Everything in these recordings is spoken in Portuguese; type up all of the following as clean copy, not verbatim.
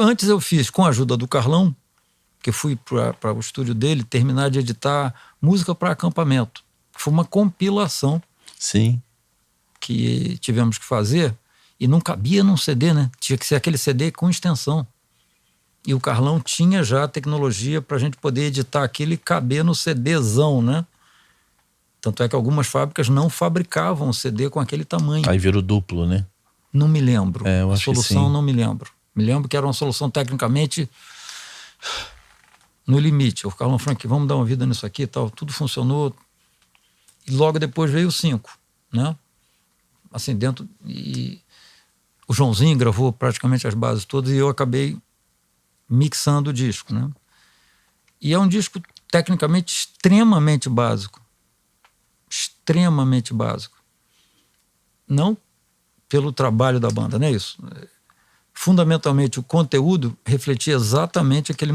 Antes eu fiz com a ajuda do Carlão, que eu fui para o estúdio dele terminar de editar música para acampamento. Foi uma compilação. Sim. Que tivemos que fazer e não cabia num CD, né? Tinha que ser aquele CD com extensão. E o Carlão tinha já a tecnologia para a gente poder editar aquilo e caber no CDzão, né? Tanto é que algumas fábricas não fabricavam o CD com aquele tamanho. Aí virou duplo, né? Não me lembro. Eu a acho solução que sim. não me lembro. Me lembro que era uma solução tecnicamente no limite. O Carlão Frank, vamos dar uma vida nisso aqui e tal. Tudo funcionou. E logo depois veio o 5, né? Assim, dentro... E o Joãozinho gravou praticamente as bases todas e eu acabei mixando o disco, né? E é um disco tecnicamente extremamente básico. Extremamente básico. Não pelo trabalho da banda, não é isso. Fundamentalmente, o conteúdo refletia exatamente aquele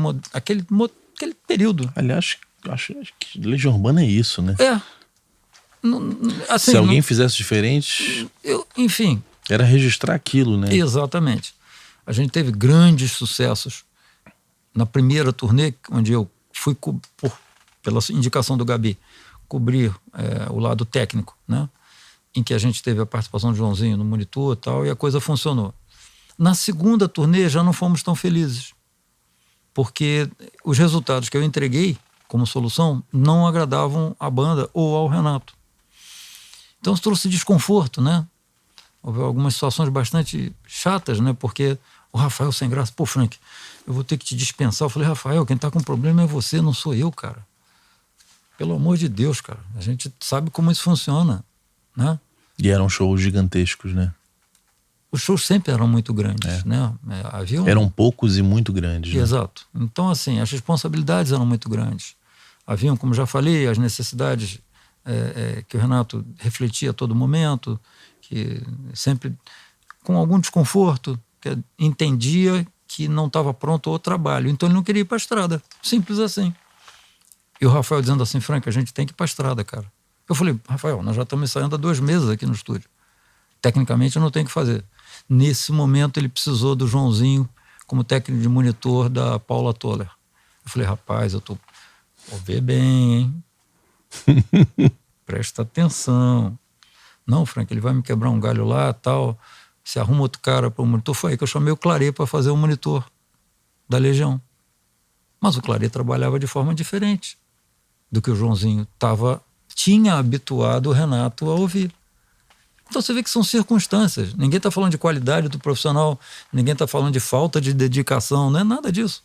período. Aliás, acho que Legião Urbana é isso, né? Assim, se alguém fizesse diferente... enfim... Era registrar aquilo, né? Exatamente. A gente teve grandes sucessos na primeira turnê, onde eu fui, pela indicação do Gabi, cobrir o lado técnico, né? Em que a gente teve a participação de Joãozinho no monitor e tal, e a coisa funcionou. Na segunda turnê já não fomos tão felizes, porque os resultados que eu entreguei como solução não agradavam à banda ou ao Renato. Então isso trouxe desconforto, né? Houve algumas situações bastante chatas, né? Porque o Rafael sem graça, pô, Frank, eu vou ter que te dispensar. Eu falei, Rafael, quem tá com problema é você, não sou eu, cara. Pelo amor de Deus, cara. A gente sabe como isso funciona, né? E eram shows gigantescos, né? Os shows sempre eram muito grandes, né? Eram poucos e muito grandes, né? Exato. Então, assim, as responsabilidades eram muito grandes. Haviam, como já falei, as necessidades que o Renato refletia a todo momento, que sempre com algum desconforto, que entendia que não estava pronto ao trabalho. Então ele não queria ir para a estrada. Simples assim. E o Rafael dizendo assim, Frank, a gente tem que ir para a estrada, cara. Eu falei, Rafael, nós já estamos ensaiando há 2 meses aqui no estúdio. Tecnicamente eu não tenho o que fazer. Nesse momento ele precisou do Joãozinho como técnico de monitor da Paula Toller. Eu falei, rapaz, vou ver bem, hein? Presta atenção. Não, Frank, ele vai me quebrar um galho lá, tal. Se arruma outro cara para o monitor. Foi aí que eu chamei o Claret para fazer o monitor da Legião. Mas o Claret trabalhava de forma diferente do que o Joãozinho tinha habituado o Renato a ouvir. Então você vê que são circunstâncias. Ninguém está falando de qualidade do profissional, ninguém está falando de falta de dedicação, não é nada disso.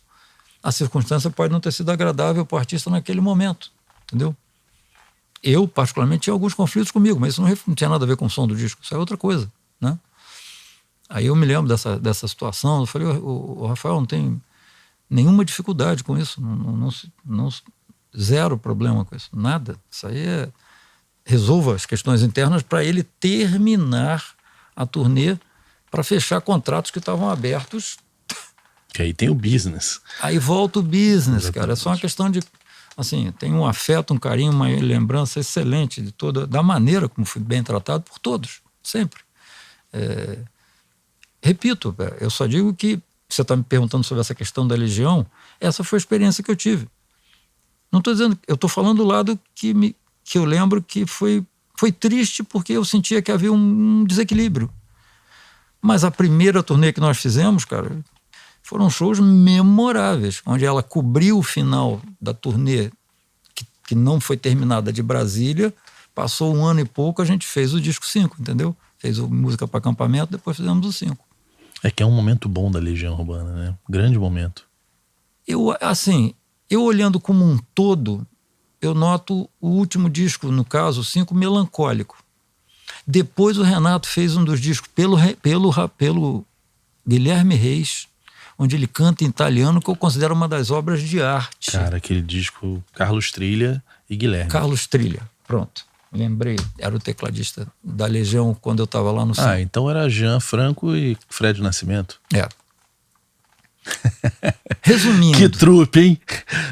A circunstância pode não ter sido agradável para o artista naquele momento, entendeu? Eu, particularmente, tinha alguns conflitos comigo, mas isso não tinha nada a ver com o som do disco, isso é outra coisa, né? Aí eu me lembro dessa situação, eu falei, o Rafael não tem nenhuma dificuldade com isso, zero problema com isso, nada. Isso aí resolva as questões internas para ele terminar a turnê para fechar contratos que estavam abertos. Que aí tem o business. Aí volta o business, Exatamente. cara. É só uma questão de... Assim, tem um afeto, um carinho, uma lembrança excelente da maneira como fui bem tratado por todos, sempre. Repito, eu só digo que você está me perguntando sobre essa questão da Legião, essa foi a experiência que eu tive. Não estou dizendo... Eu estou falando do lado que eu lembro que foi triste porque eu sentia que havia um desequilíbrio. Mas a primeira turnê que nós fizemos, cara, foram shows memoráveis, onde ela cobriu o final da turnê que não foi terminada de Brasília, passou 1 ano e pouco, a gente fez o disco 5, entendeu? Fez o Música para Acampamento, depois fizemos o 5. É que é um momento bom da Legião Urbana, né? Grande momento. Eu olhando como um todo, eu noto o último disco, no caso, o 5, melancólico. Depois o Renato fez um dos discos pelo Guilherme Reis, onde ele canta em italiano, que eu considero uma das obras de arte. Cara, aquele disco Carlos Trilha e Guilherme. Carlos Trilha, pronto. Lembrei, era o tecladista da Legião quando eu estava lá no centro. Então era Jean Franco e Fred Nascimento. Resumindo. Que trupe, hein?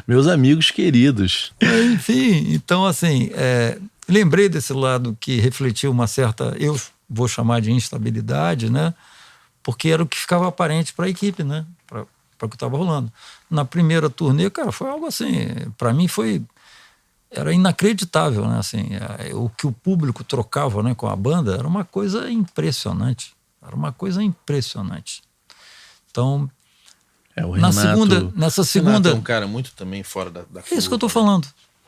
Meus amigos queridos. Enfim, então assim, lembrei desse lado que refletiu uma certa, eu vou chamar de instabilidade, né? Porque era o que ficava aparente para a equipe, né? para o que estava rolando. Na primeira turnê, cara, foi algo assim, para mim era inacreditável, né? Assim, o que o público trocava, né, com a banda era uma coisa impressionante. Era uma coisa impressionante. Então, O nessa segunda... Renato é um cara muito também fora da É isso que eu tô curva, né? falando.